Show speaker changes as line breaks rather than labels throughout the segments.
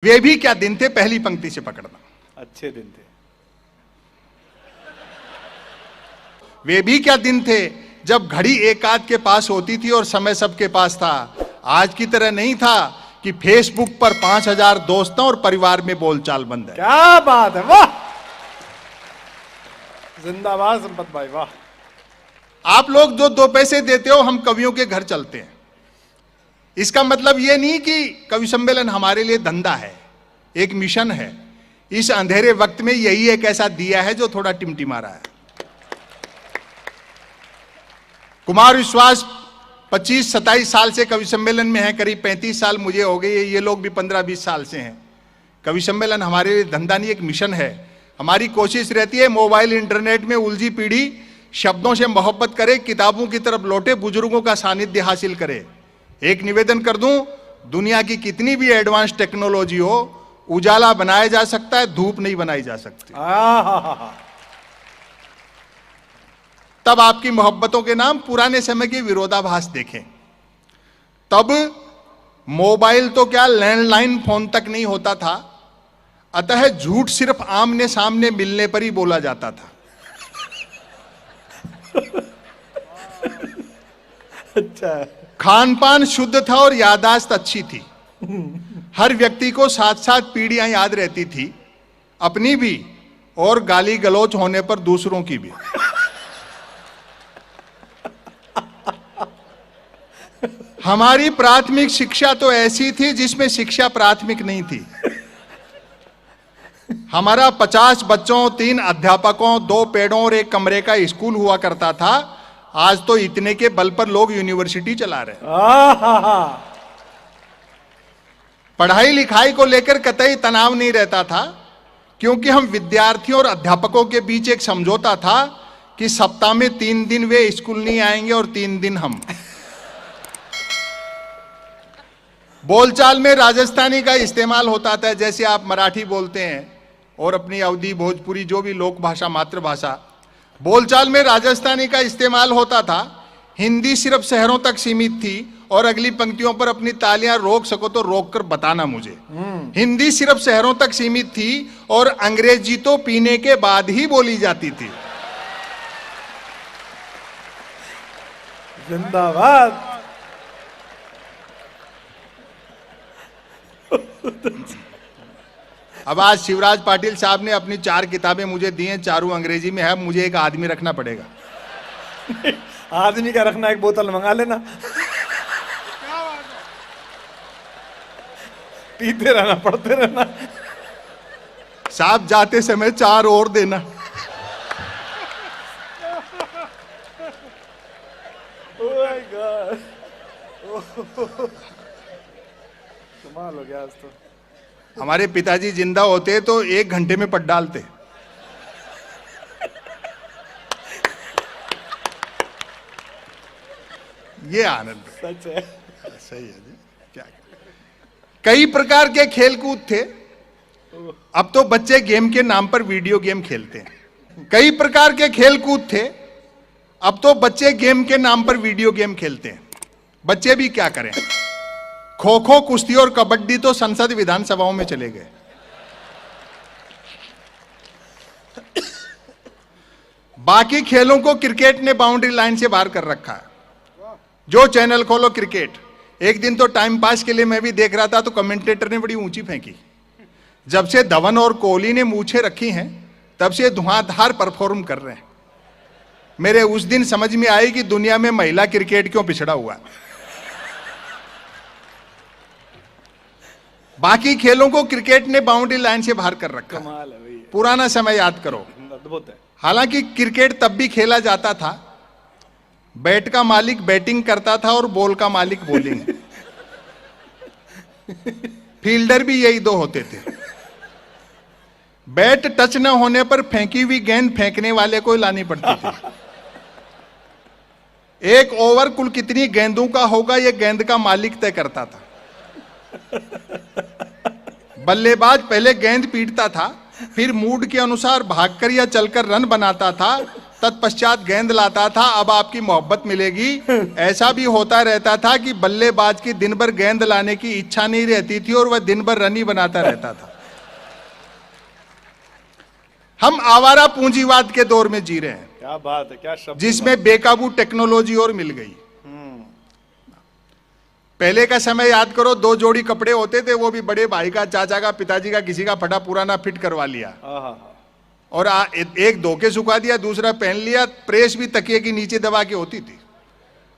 वे भी क्या दिन थे, पहली पंक्ति से पकड़ना।
अच्छे दिन थे।
वे भी क्या दिन थे जब घड़ी एक आध के पास होती थी और समय सबके पास था। आज की तरह नहीं था कि फेसबुक पर 5000 दोस्तों और परिवार में बोलचाल बंद है।
क्या बात है, वाह, जिंदाबाद संपत भाई, वाह।
आप लोग जो 2 पैसे देते हो, हम कवियों के घर चलते हैं। इसका मतलब यह नहीं कि कवि सम्मेलन हमारे लिए धंधा है, एक मिशन है। इस अंधेरे वक्त में यही एक ऐसा दिया है जो थोड़ा टिमटिमा रहा है। कुमार विश्वास 25-27 साल से कवि सम्मेलन में है, करीब 35 साल मुझे हो गए, ये लोग भी 15-20 साल से हैं। कवि सम्मेलन हमारे लिए धंधा नहीं, एक मिशन है। हमारी कोशिश रहती है मोबाइल इंटरनेट में उलझी पीढ़ी शब्दों से मोहब्बत करे, किताबों की तरफ लौटे, बुजुर्गों का सानिध्य हासिल करे। एक निवेदन कर दूं, दुनिया की कितनी भी एडवांस टेक्नोलॉजी हो, उजाला बनाया जा सकता है, धूप नहीं बनाई जा सकती। तब आपकी मोहब्बतों के नाम पुराने समय के विरोधाभास देखें। तब मोबाइल तो क्या, लैंडलाइन फोन तक नहीं होता था, अतः झूठ सिर्फ आमने सामने मिलने पर ही बोला जाता था।
अच्छा।
खान पान शुद्ध था और याददाश्त अच्छी थी। हर व्यक्ति को 7-7 पीढ़ियां याद रहती थी, अपनी भी और गाली गलौच होने पर दूसरों की भी। हमारी प्राथमिक शिक्षा तो ऐसी थी जिसमें शिक्षा प्राथमिक नहीं थी। हमारा 50 बच्चों, 3 अध्यापकों, 2 पेड़ों और 1 कमरे का स्कूल हुआ करता था। आज तो इतने के बल पर लोग यूनिवर्सिटी चला रहे हैं। पढ़ाई लिखाई को लेकर कतई तनाव नहीं रहता था, क्योंकि हम विद्यार्थियों और अध्यापकों के बीच एक समझौता था कि सप्ताह में 3 दिन वे स्कूल नहीं आएंगे और 3 दिन हम। बोलचाल में राजस्थानी का इस्तेमाल होता था, जैसे आप मराठी बोलते हैं और अपनी अवधी, भोजपुरी, जो भी लोक भाषा, मातृभाषा, बोलचाल में राजस्थानी का इस्तेमाल होता था। हिंदी सिर्फ शहरों तक सीमित थी और अगली पंक्तियों पर अपनी तालियां रोक सको तो रोक कर बताना मुझे। हिंदी सिर्फ शहरों तक सीमित थी और अंग्रेजी तो पीने के बाद ही बोली जाती थी।
जिंदाबाद।
अब आज शिवराज पाटिल साहब ने अपनी 4 किताबें मुझे दी हैं, चारों अंग्रेजी में है। मुझे एक आदमी रखना पड़ेगा।
आदमी का रखना, एक बोतल मंगा लेना, पीते रहना, पढ़ते रहना।
साहब जाते समय 4 और देना।
ओह गॉड, कमाल हो गया आज तो।
हमारे पिताजी जिंदा होते तो 1 घंटे में पट डालते। ये आनंद
सच है।
सही है जी, क्या कई प्रकार के खेल कूद थे। अब तो बच्चे गेम के नाम पर वीडियो गेम खेलते हैं। कई प्रकार के खेल कूद थे, अब तो बच्चे गेम के नाम पर वीडियो गेम खेलते हैं। बच्चे भी क्या करें, खो खो, कुश्ती और कबड्डी तो संसद विधानसभाओं में चले गए। बाकी खेलों को क्रिकेट ने बाउंड्री लाइन से बाहर कर रखा है। जो चैनल खोलो क्रिकेट। एक दिन तो टाइम पास के लिए मैं भी देख रहा था, तो कमेंटेटर ने बड़ी ऊंची फेंकी, जब से धवन और कोहली ने मूछें रखी हैं तब से धुआंधार परफॉर्म कर रहे हैं। मेरे उस दिन समझ में आई कि दुनिया में महिला क्रिकेट क्यों पिछड़ा हुआ है। बाकी खेलों को क्रिकेट ने बाउंड्री लाइन से बाहर कर रखा।
कमाल है भैया।
पुराना समय याद करो।
अद्भुत है।
हालांकि क्रिकेट तब भी खेला जाता था, बैट का मालिक बैटिंग करता था और बॉल का मालिक बॉलिंग। फील्डर भी यही 2 होते थे। बैट टच न होने पर फेंकी हुई गेंद फेंकने वाले को लानी पड़ती थी। एक ओवर कुल कितनी गेंदों का होगा, यह गेंद का मालिक तय करता था। बल्लेबाज पहले गेंद पीटता था, फिर मूड के अनुसार भागकर या चलकर रन बनाता था, तत्पश्चात गेंद लाता था, अब आपकी मोहब्बत मिलेगी। ऐसा भी होता रहता था कि बल्लेबाज की दिन भर गेंद लाने की इच्छा नहीं रहती थी और वह दिन भर रन ही बनाता रहता था। हम आवारा पूंजीवाद के दौर में जी रहे हैं।
क्या बात है, क्या शब्द,
जिसमें बेकाबू टेक्नोलॉजी और मिल गई। पहले का समय याद करो, 2 जोड़ी कपड़े होते थे, वो भी बड़े भाई का, चाचा का, पिताजी का, किसी का फटा पुराना फिट करवा लिया और एक धो के सुखा दिया, दूसरा पहन लिया। प्रेस भी तकिए की नीचे दबा के होती थी।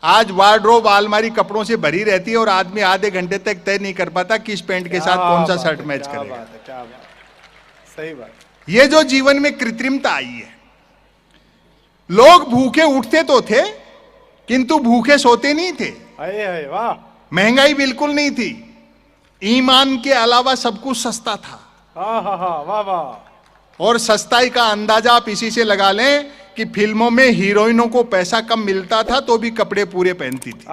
आज वार्डरोब अलमारी कपड़ों से भरी रहती है और आदमी आधे घंटे तक तय नहीं कर पाता किस पैंट के साथ कौन सा शर्ट मैच करेगा।
क्या बात, सही बात।
ये जो जीवन में कृत्रिमता आई है, लोग भूखे उठते तो थे किंतु भूखे सोते नहीं थे।
अरे वाह,
महंगाई बिल्कुल नहीं थी, ईमान के अलावा सब कुछ सस्ता था।
वाह वाह।
और सस्ताई का अंदाजा आप इसी से लगा लें कि फिल्मों में हीरोइनों को पैसा कम मिलता था तो भी कपड़े पूरे पहनती थी।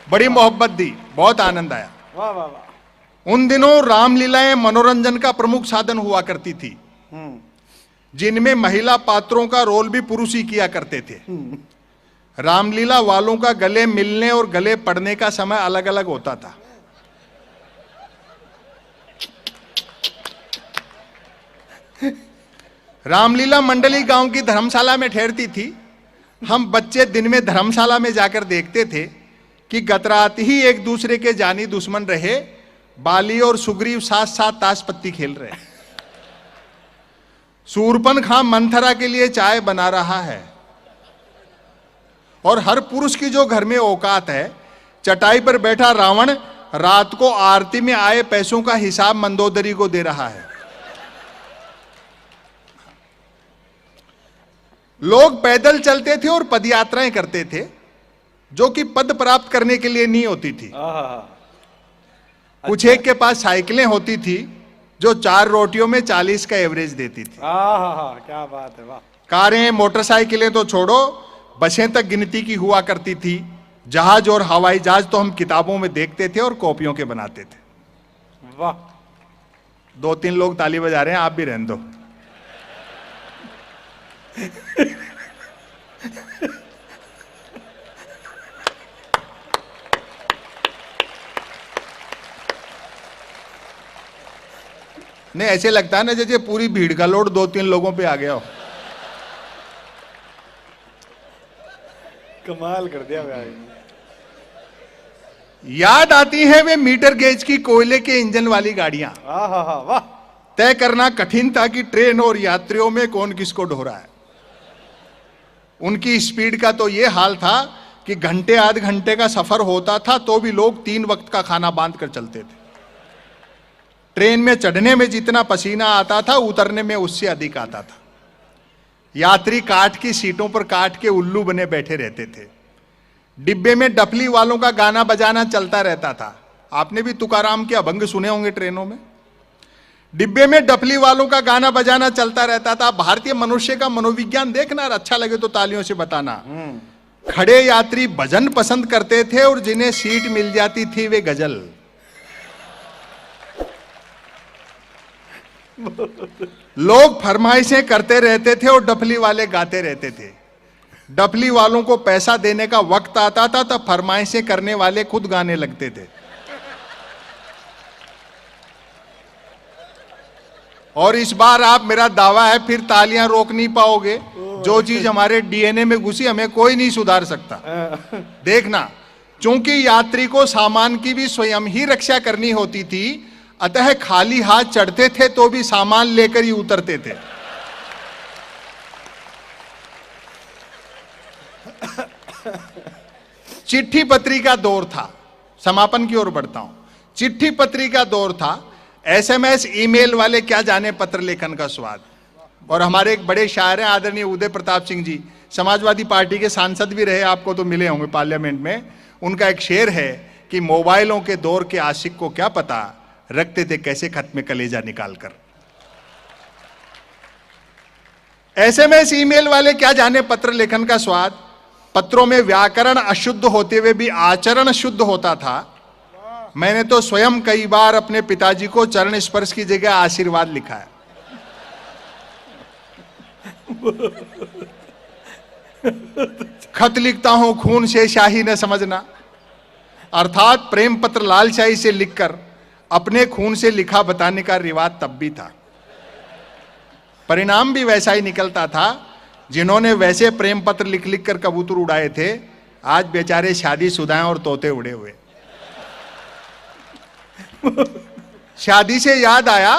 बड़ी मोहब्बत दी, बहुत आनंद आया।
वाह वाह वाह।
उन दिनों रामलीलाएं मनोरंजन का प्रमुख साधन हुआ करती थी, जिनमें महिला पात्रों का रोल भी पुरुष ही किया करते थे। रामलीला वालों का गले मिलने और गले पड़ने का समय अलग अलग होता था। रामलीला मंडली गांव की धर्मशाला में ठहरती थी। हम बच्चे दिन में धर्मशाला में जाकर देखते थे कि गत रात ही एक दूसरे के जानी दुश्मन रहे बाली और सुग्रीव साथ साथ ताश पत्ती खेल रहे। सूरपन खां मंथरा के लिए चाय बना रहा है और हर पुरुष की जो घर में औकात है, चटाई पर बैठा रावण रात को आरती में आए पैसों का हिसाब मंदोदरी को दे रहा है। लोग पैदल चलते थे और पदयात्राएं करते थे, जो कि पद प्राप्त करने के लिए नहीं होती थी। कुछ एक के पास साइकिलें होती थी जो 4 रोटियों में 40 का एवरेज देती थी।
क्या बात है, वाह।
कारें मोटरसाइकिलें तो छोड़ो, बसें तक गिनती की हुआ करती थी। जहाज और हवाई जहाज तो हम किताबों में देखते थे और कॉपियों के बनाते थे।
वाह।
2-3 लोग ताली बजा रहे हैं, आप भी रहने दो। नहीं, ऐसे लगता है ना जैसे पूरी भीड़ का लोड 2-3 लोगों पे आ गया हो।
कमाल कर दिया भाई।
याद आती है वे मीटर गेज की कोयले के इंजन वाली गाड़ियां।
वाह।
तय करना कठिन था कि ट्रेन और यात्रियों में कौन किसको ढो रहा है। उनकी स्पीड का तो यह हाल था कि घंटे आध घंटे का सफर होता था तो भी लोग 3 वक्त का खाना बांध कर चलते थे। ट्रेन में चढ़ने में जितना पसीना आता था, उतरने में उससे अधिक आता था। यात्री काठ की सीटों पर काठ के उल्लू बने बैठे रहते थे। डिब्बे में डफली वालों का गाना बजाना चलता रहता था। आपने भी तुकाराम के अभंग सुने होंगे ट्रेनों में। डिब्बे में डफली वालों का गाना बजाना चलता रहता था। भारतीय मनुष्य का मनोविज्ञान देखना, और अच्छा लगे तो तालियों से बताना। खड़े यात्री भजन पसंद करते थे और जिन्हें सीट मिल जाती थी वे गजल। लोग फरमाइशें करते रहते थे और डफली वाले गाते रहते थे। डफली वालों को पैसा देने का वक्त आता था तब फरमाइशें करने वाले खुद गाने लगते थे। और इस बार आप, मेरा दावा है, फिर तालियां रोक नहीं पाओगे। जो चीज हमारे डीएनए में घुसी हमें कोई नहीं सुधार सकता। देखना, चूंकि यात्री को सामान की भी स्वयं ही रक्षा करनी होती थी, अतः खाली हाथ चढ़ते थे तो भी सामान लेकर ही उतरते थे। चिट्ठी पत्री का दौर था। समापन की ओर बढ़ता हूं। चिट्ठी पत्री का दौर था। एसएमएस ईमेल वाले क्या जाने पत्र लेखन का स्वाद। और हमारे एक बड़े शायर हैं आदरणीय उदय प्रताप सिंह जी, समाजवादी पार्टी के सांसद भी रहे, आपको तो मिले होंगे पार्लियामेंट में। उनका एक शेर है कि मोबाइलों के दौर के आशिक को क्या पता, रखते थे कैसे खत में कलेजा निकालकर। एसएमएस ईमेल वाले क्या जाने पत्र लेखन का स्वाद। पत्रों में व्याकरण अशुद्ध होते हुए भी आचरण शुद्ध होता था। मैंने तो स्वयं कई बार अपने पिताजी को चरण स्पर्श की जगह आशीर्वाद लिखा है। खत लिखता हूं खून से शाही न समझना, अर्थात प्रेम पत्र लाल शाही से लिखकर अपने खून से लिखा बताने का रिवाज तब भी था। परिणाम भी वैसा ही निकलता था। जिन्होंने वैसे प्रेम पत्र लिख लिख कर कबूतर उड़ाए थे, आज बेचारे शादीशुदा और तोते उड़े हुए। शादी से याद आया,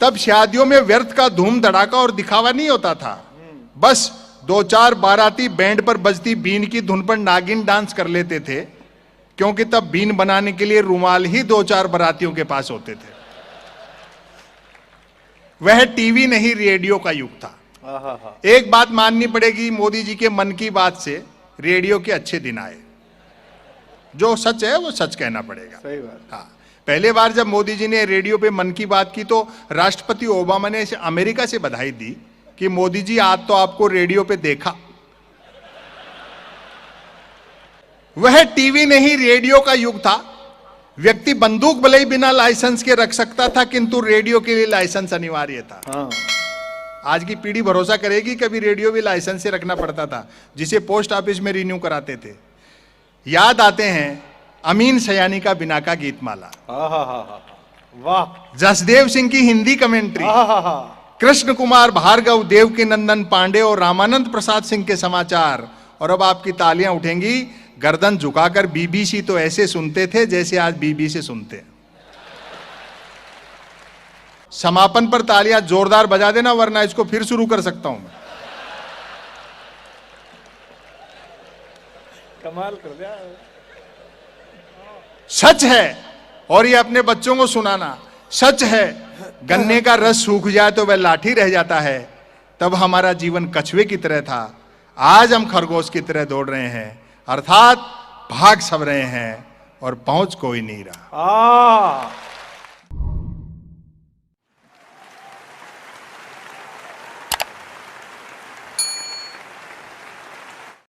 तब शादियों में व्यर्थ का धूम धड़ाका और दिखावा नहीं होता था। बस 2-4 बाराती बैंड पर बजती बीन की धुन पर नागिन डांस कर लेते थे, क्योंकि तब बीन बनाने के लिए रुमाल ही 2-4 बारातियों के पास होते थे। वह टीवी नहीं रेडियो का युग था। एक बात माननी पड़ेगी, मोदी जी के मन की बात से रेडियो के अच्छे दिन आए। जो सच है वो सच कहना पड़ेगा।
सही बात।
हाँ, पहले बार जब मोदी जी ने रेडियो पे मन की बात की तो राष्ट्रपति ओबामा ने अमेरिका से बधाई दी कि मोदी जी आज तो आपको रेडियो पे देखा। वह टीवी नहीं रेडियो का युग था। व्यक्ति बंदूक भले ही बिना लाइसेंस के रख सकता था, किंतु रेडियो के लिए लाइसेंस अनिवार्य था।
हाँ।
आज की पीढ़ी भरोसा करेगी, कभी रेडियो भी लाइसेंस से रखना पड़ता था, जिसे पोस्ट ऑफिस में रिन्यू कराते थे। याद आते हैं अमीन सयानी का बिना का गीतमाला,
वाह।
जसदेव सिंह की हिंदी कमेंट्री, कृष्ण कुमार भार्गव, देवकी नंदन पांडे और रामानंद प्रसाद सिंह के समाचार। और अब आपकी तालियां उठेंगी, गर्दन झुकाकर बीबीसी तो ऐसे सुनते थे जैसे आज बीबीसी सुनते हैं। समापन पर तालियां जोरदार बजा देना, वरना इसको फिर शुरू कर सकता हूं मैं।
कमाल कर दिया।
सच है, और ये अपने बच्चों को सुनाना। सच है, गन्ने का रस सूख जाए तो वह लाठी रह जाता है। तब हमारा जीवन कछुए की तरह था, आज हम खरगोश की तरह दौड़ रहे हैं। अर्थात भाग सब रहे हैं और पहुंच कोई नहीं रहा।